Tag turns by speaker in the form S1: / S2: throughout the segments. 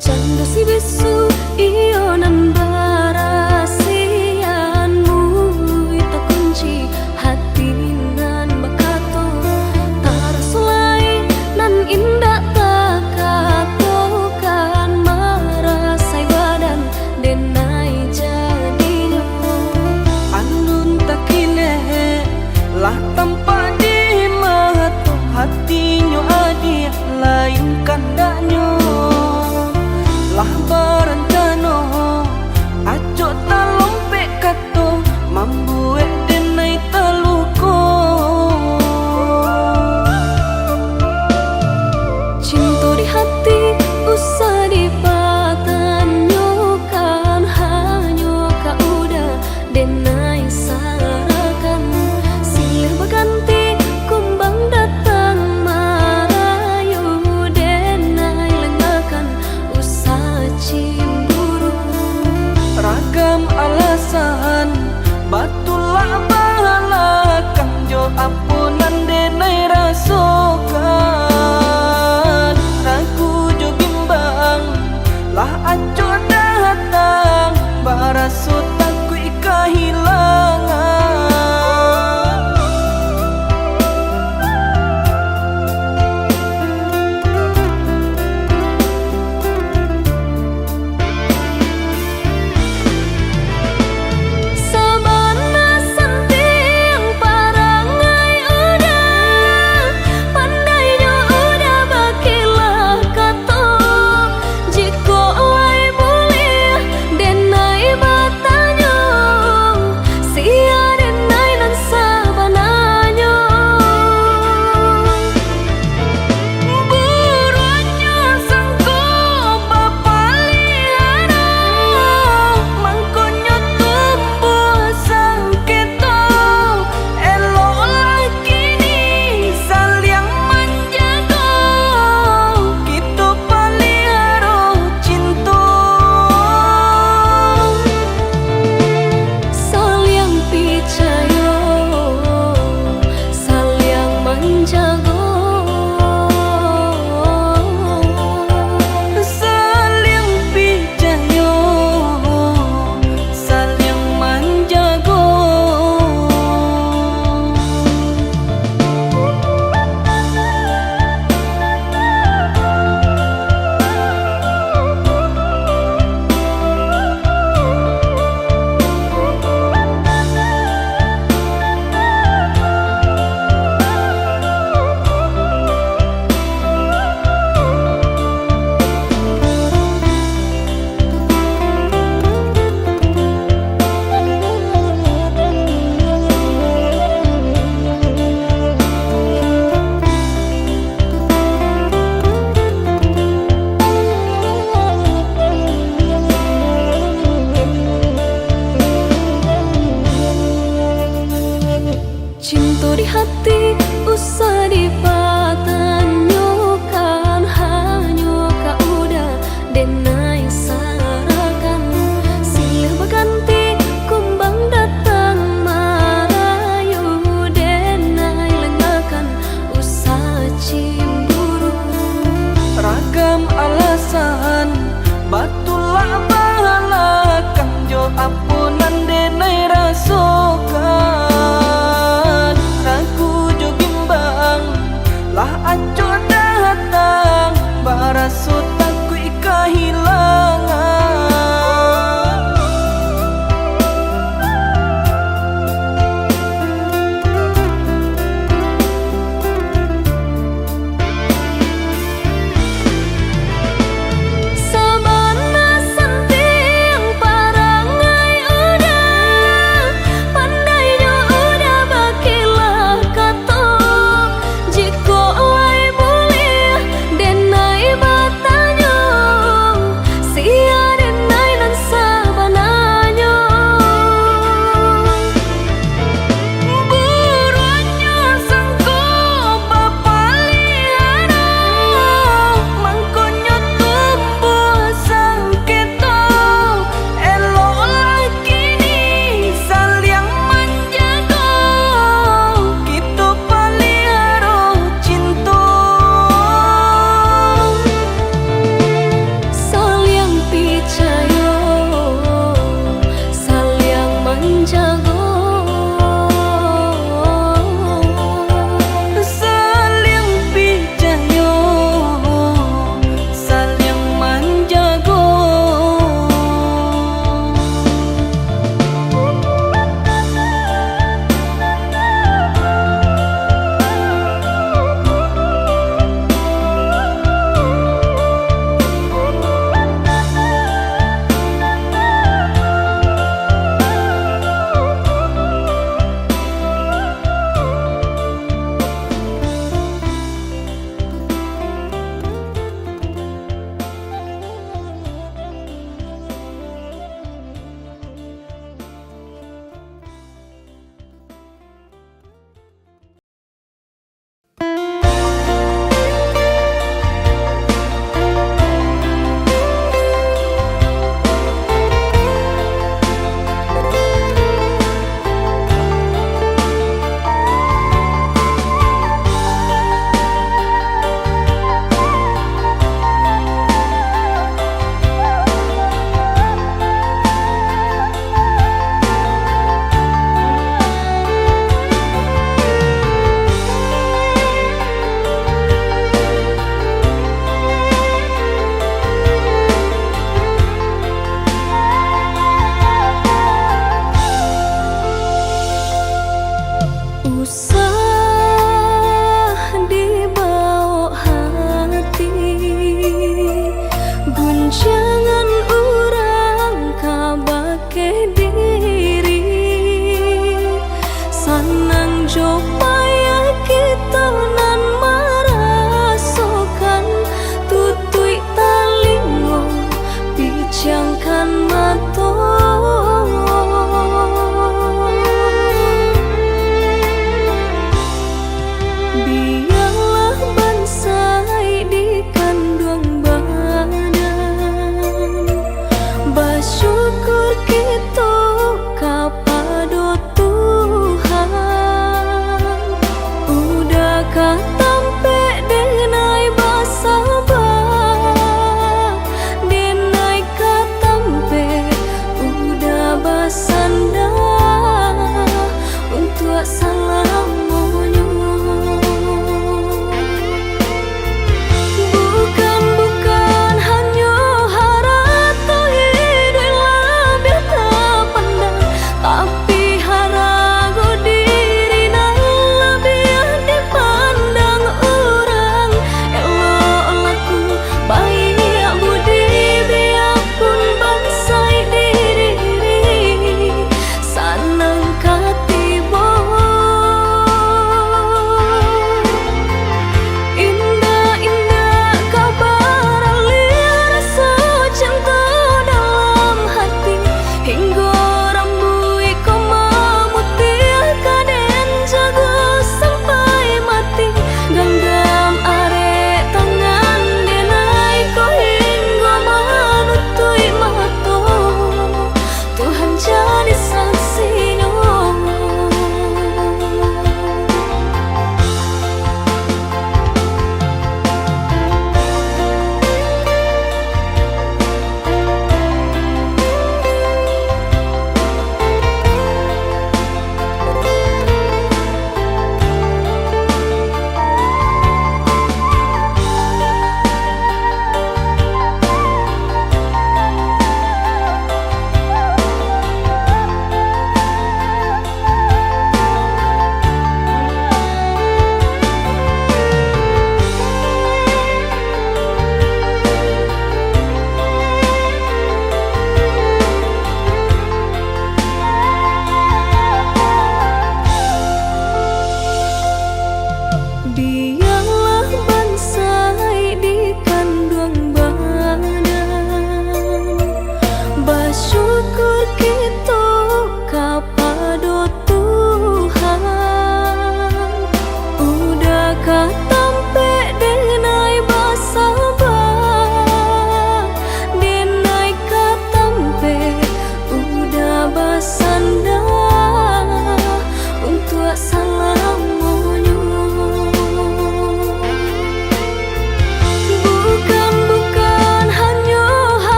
S1: Canda si bisu iyo nan barasianmu ita kunci hati nan bakato tarasulai nan indah takatokan marasai badan denai jadinya
S2: andun takine lah tanpa di mata hatinya adi lain kandaknya lah berencana aco talompe kato mambuek denai teluko
S1: cinta di hati usah dipatanyokan hanya kaudah denai sarakan silir berganti kumbang datang marayu denai lengakan usah cemburu
S2: ragam alasan batulah balakang jo ampunan denai rasokan ragu jo bimbang lah aco datang baraso takui kehilangan
S1: sabana senting parangai udah pandainya udah bakilah kato jiko lai Gunjangan urang kabake diri, sanang jopaya kita nan merasakan tutui talingo bijangkan mato. Biarlah bansai di kandung badan,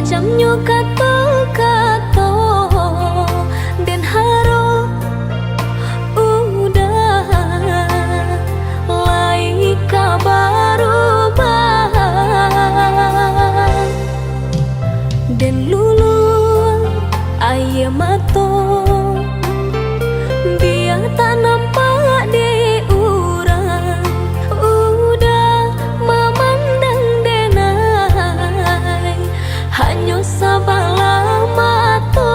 S1: jamnya kato-kato dan haro udah lai kabaru bang dan lulu ayam mato biar tak nampak di urang udah memandang denai hanya sabala mato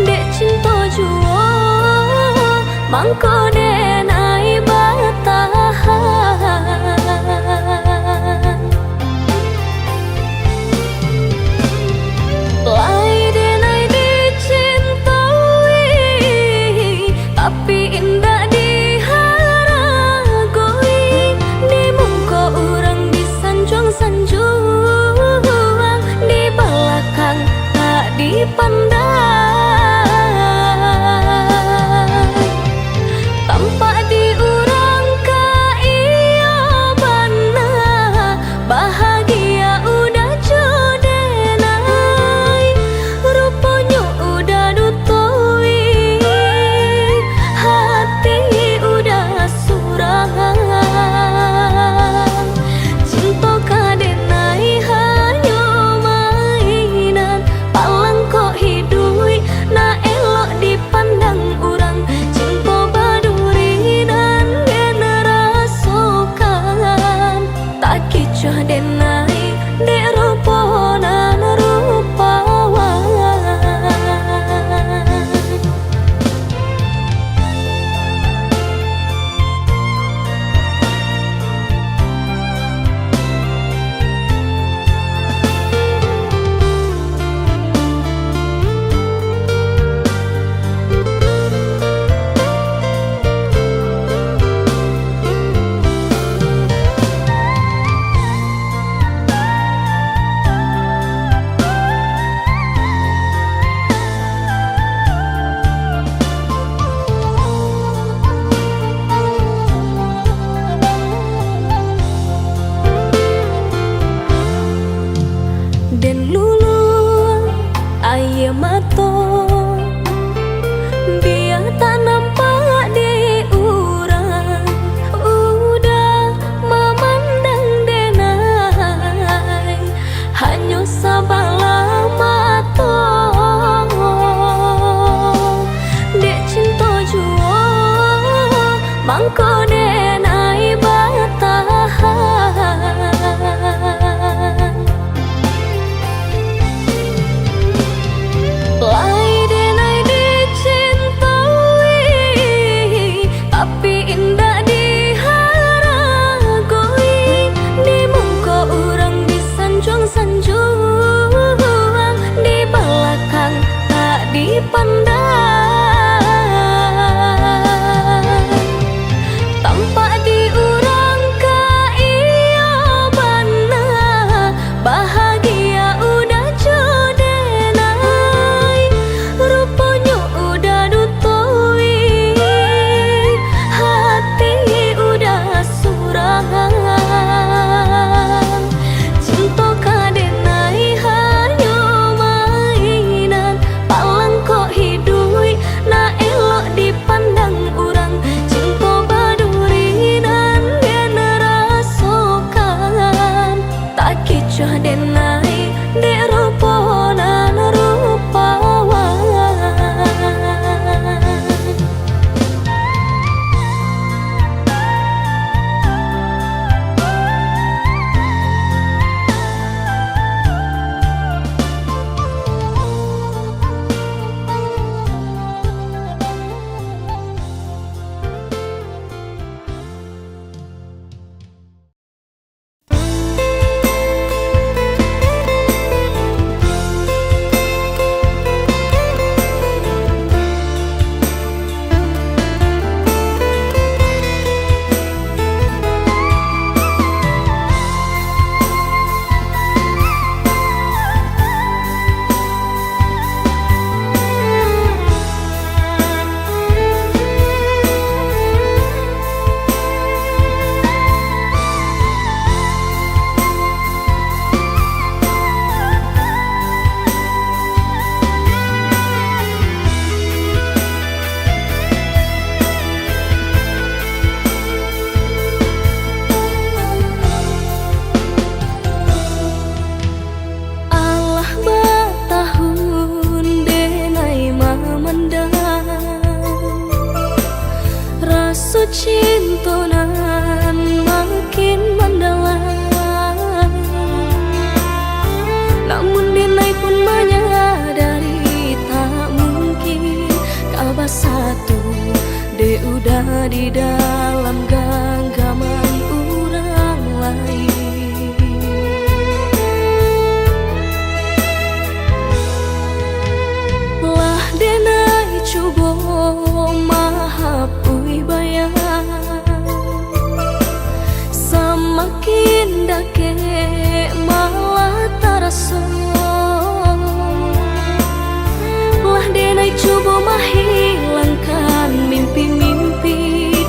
S1: dek cinta jua mangko denai batahan lai denai dicintai tapi indah diharagoi di muka orang disanjung-sanjung di belakang tak dipandang tampak di orang kaya bana bahagia udah jodenai rupanya udah dutoi hati udah surangan cinta kadenai hanya mainan palang kok hidui na elok dipandang orang cinta baduri dan generasokan tak kicah denai dek ruponan rupawan dan lulu ayam mato biar tak nampak di urang udah memandang denai hanya sabala mato dek cinta jua mangko denai batahan lai denai dicintai tapi indah diharagoi di muka orang disanjung-sanjung di belakang tak dipandang tampak di orang kaya bana bahagia udah jodenai rupanya udah dutoi hati udah surangan cinta kadenai hanya mainan palang kok hidui na elok dipandang orang cinta baduri dan generasokan tak kicah denai dek ruponan rupawan cintonan makin mendalam, namun Denai pun menyadari tak mungkin kabar satu de udah di dalam genggaman orang lain. Lah Denai coba mahapui bayang, semakin dake malah terasa. Lah Denai coba menghilangkan mimpi-mimpi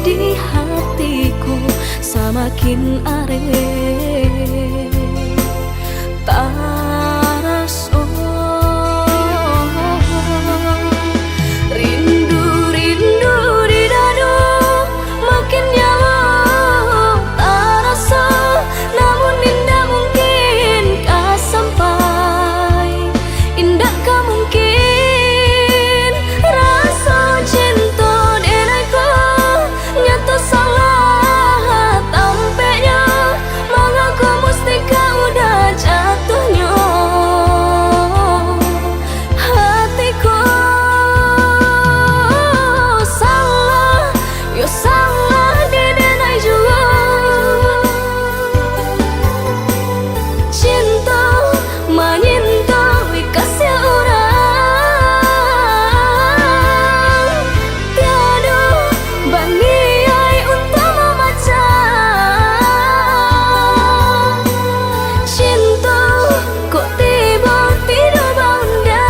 S1: di hatiku, semakin areh terasa. Rindu-rindu di dadu makin nyala terasa, namun indah mungkin kah sampai, indah kah mungkin rasa cinta Denai ko nyata salah tampaknya, mengaku mesti kau udah jatuhnya hatiku. Salah, yo salah di Denai juga. Cinta menyintai kasih orang, tiada baniai untuk membaca. Cinta kok tiba-tiba bunda.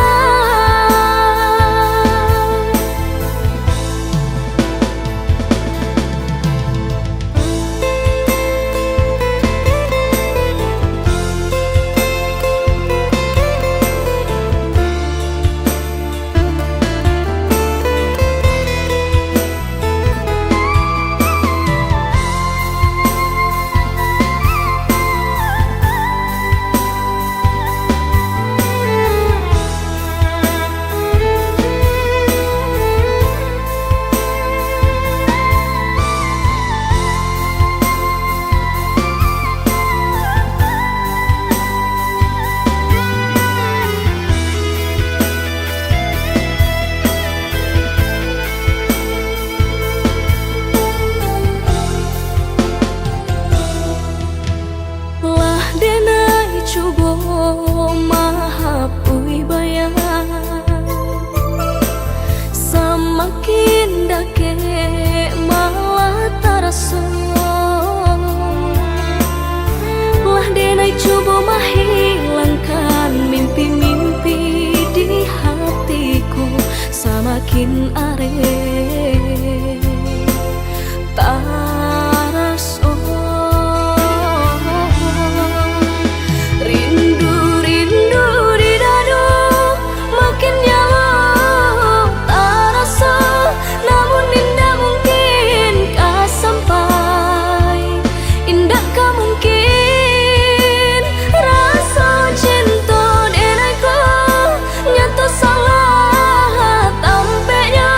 S1: Lah Denai coba mahapui bayang, semakin dake malah terasa. Lah Denai coba menghilangkan mimpi-mimpi di hatiku, semakin areh terasa. Rindu-rindu di dadu makin nyala terasa, namun indah mungkin kah sampai, indah kah mungkin rasa cinta Denai ko nyata salah tampaknya,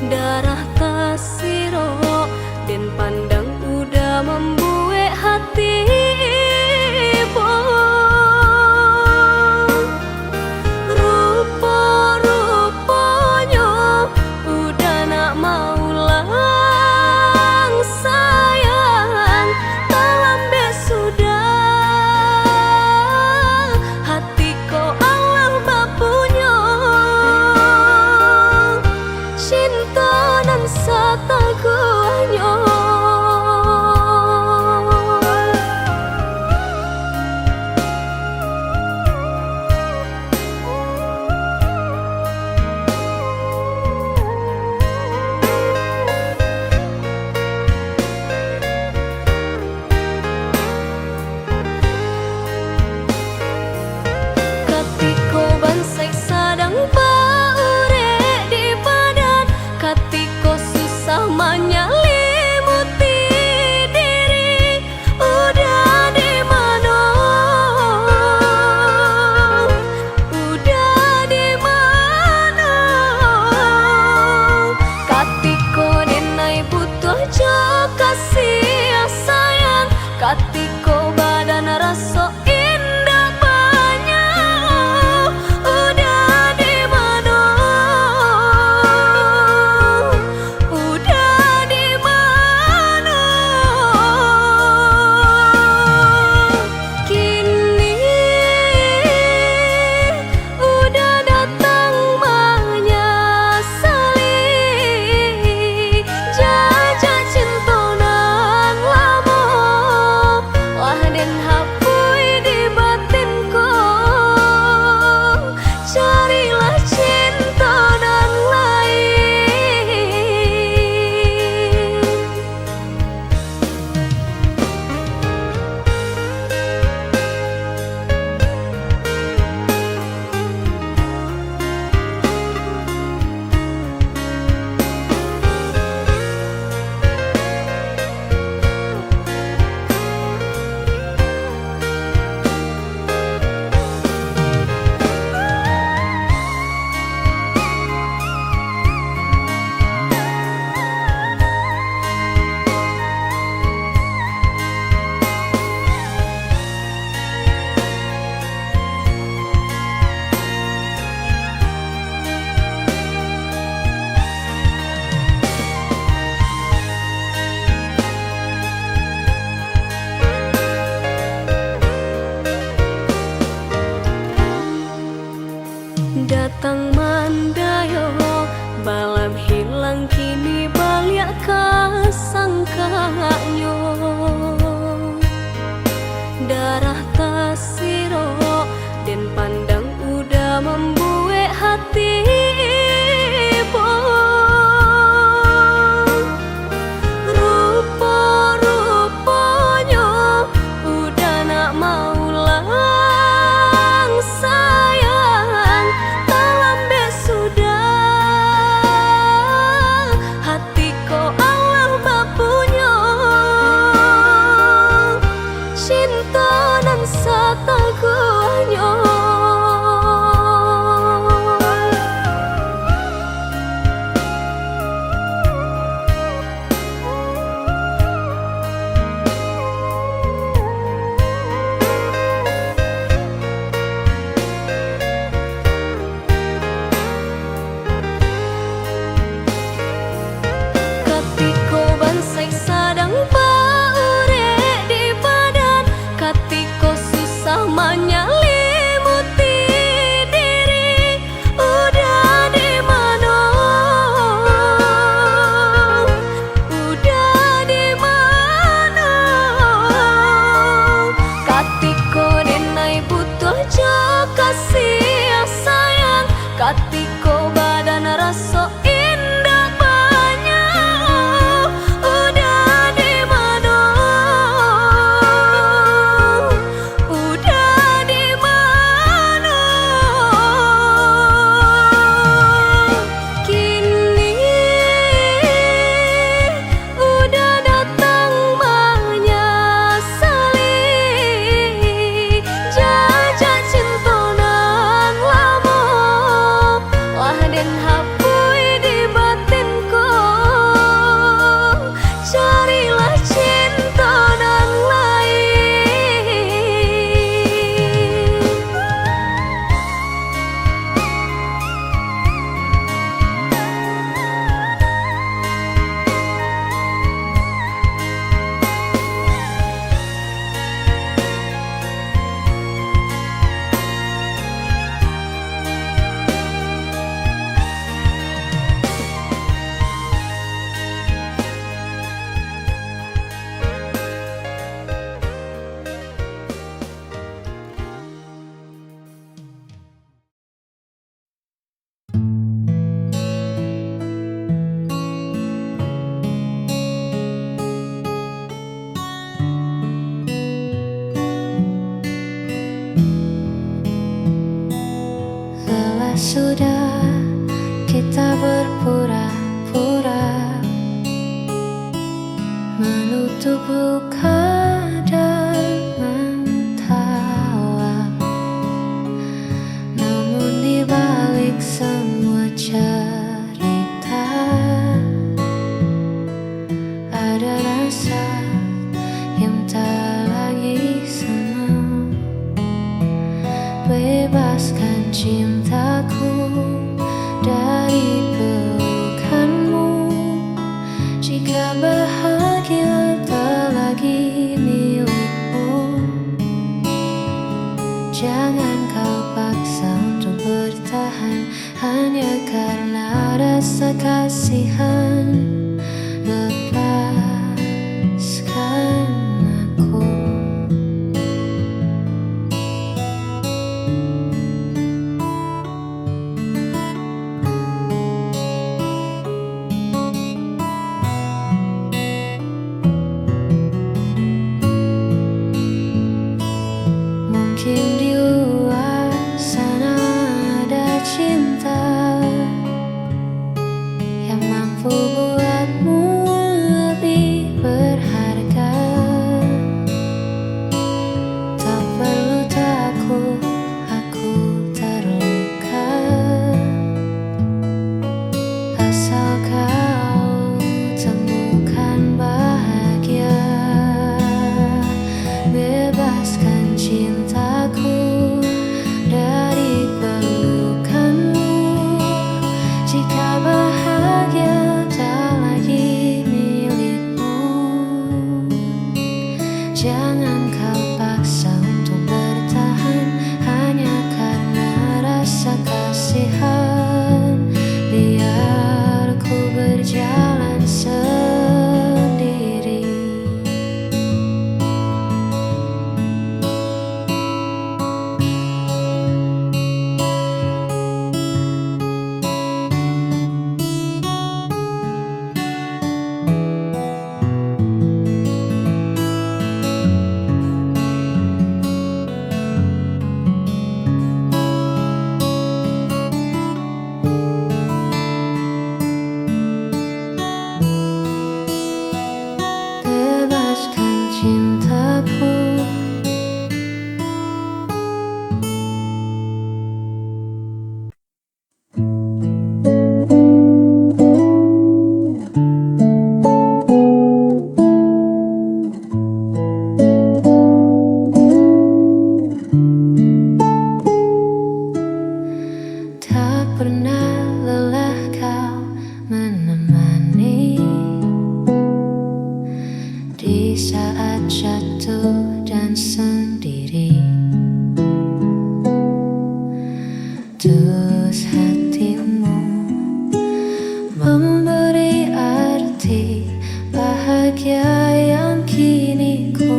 S1: darah tasiro dan pandang udah membuat hati ibu. Rupa-rupanya udah nak mau lang sayang, tak lambe sudah hati ko Allah bapunya. Cinta nan satakuanyo katiko bansai sadang paure di badan, katiko susah menyelimuti diri. Udah di mana? Udah di mana? Katiko denai butuh jo kasih sayang, katiko badan rasa indah banyak. Udah di mana? Udah di mana? Kini udah datang menyesali jajak cinta nan lama, wah den hapui di batinku. Carilah cinta nan lain. Datang mandayo balam hilang, kini balik kasangkanyo. Darah tasiro dan pandang udah membuat hati ibu. Rupa-rupanya udah nak mau lang sayang, tak lambe sudah hati ko Allah bapu.
S3: sudah kita berpura-pura menutup luka dan mentawa. Namun di balik semua cerita ada rasa yang tak lagi sama. Bebaskan cintaku dari pelukanmu. Jika bahagia tak lagi milikmu, jangan kau paksa untuk bertahan hanya karena rasa kasihan. Lepaskan aku. Mungkin di luar sana ada cinta yang mampu buatmu lebih berharga. Tak perlu takut aku terluka, asal kau temukan bahagia. Bebaskan cintaku dari pelukanmu. Jika bahagia tak lagi milikmu, jangan kau paksa untuk bertahan hanya karena rasa kasihan. Biar ku berjalan sendiri. Bebaskan cintaku. Tak pernah lelah kau menemani di saat jatuh dan sendiri. Tulus hatimu memberi arti bahagia yang kini ku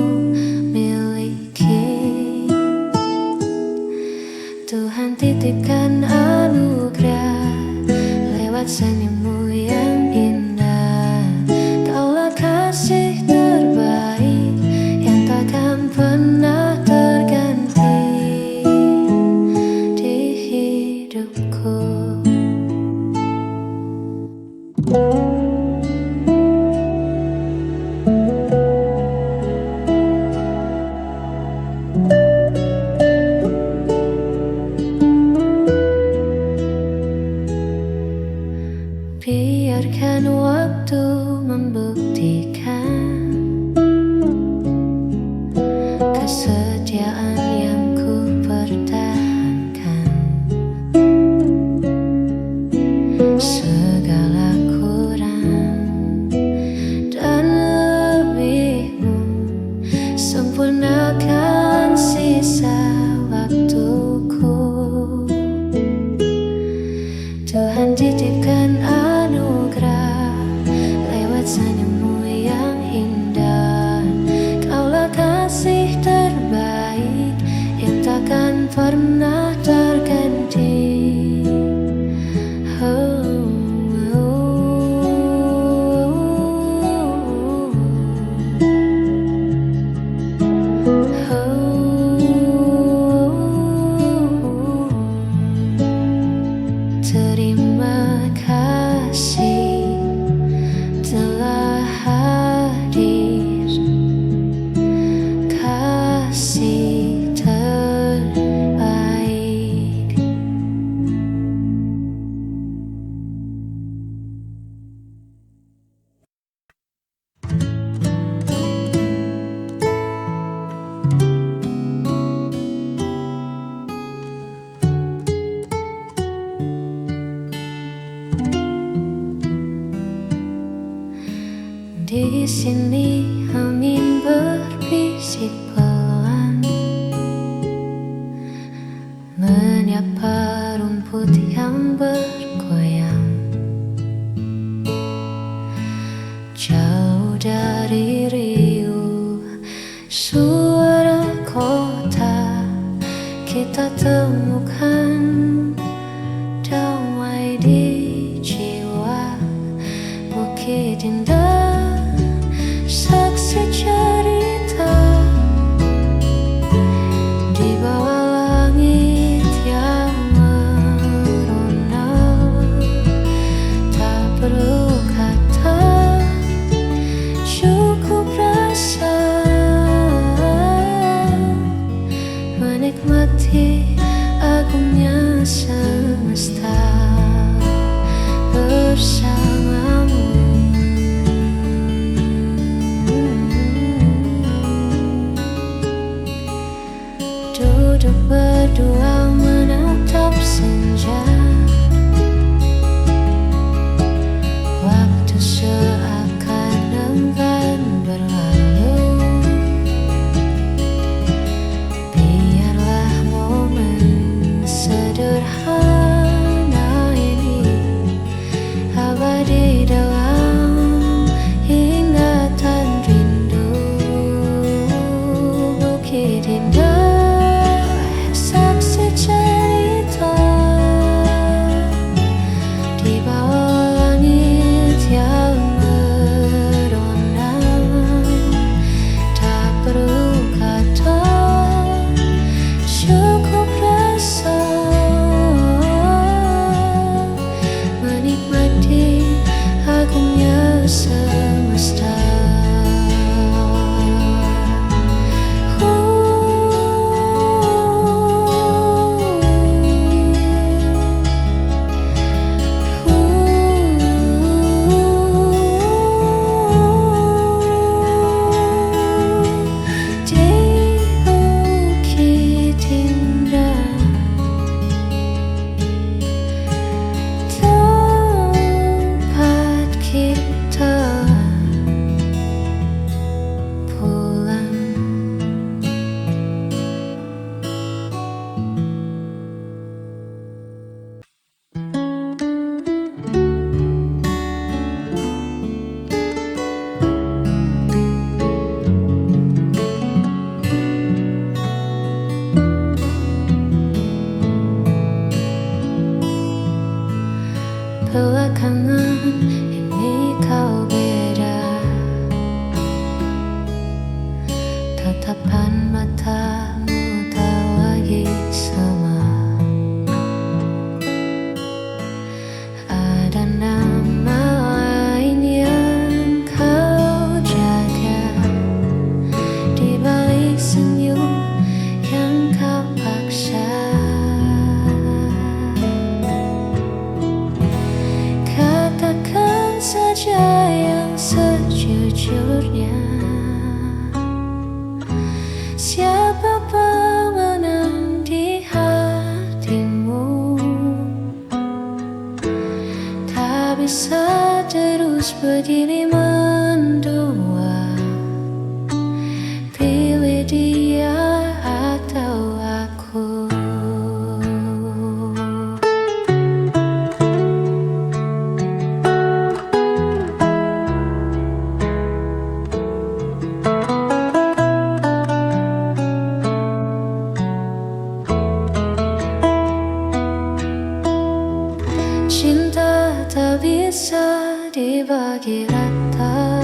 S3: miliki. Tuhan titipkan anugerah lewat senyummu yang indah. Kaulah kasih terbaik yang takkan pernah terganti di hidupku. Biarkan waktu membuktikan kesetiaan yang ku pertahankan. Segala kurang dan lebihmu, sempurnakan sisa waktuku. Tuhan titipkan anugerah lewat senyummu yang indah. Kaulah kasih terbaik yang takkan pernah terganti. Di sini angin berbisik pelan, menyapa rumput yang bergoyang. Jauh dari riuh suara kota, kita temukan damai di jiwa. Bukit indah, saksi cerita di bawah langit yang merona. Tak perlu kata, cukup rasa menikmati agungnya semesta bersamamu. Duduk berdua menatap senja, waktu seakan enggan berlalu. Biarlah momen sederhana ini abadi dalam ingatan rindu. Bukit indah, saksi cerita di bawah langit yang merona. Tak perlu kata, cukup rasa menikmati agungnya semesta. Di bukit indah, tempat kita pulang. Belakangan ini kau beda, tatapan matamu tak lagi sama. Ada nama lain yang kau jaga di balik senyum yang kau paksa. Katakan saja yang sejujurnya, siapa pemenang di hatimu? Tak bisa terus begini mendua, pilih dia atau aku. Cinta tak bisa dibagi rata,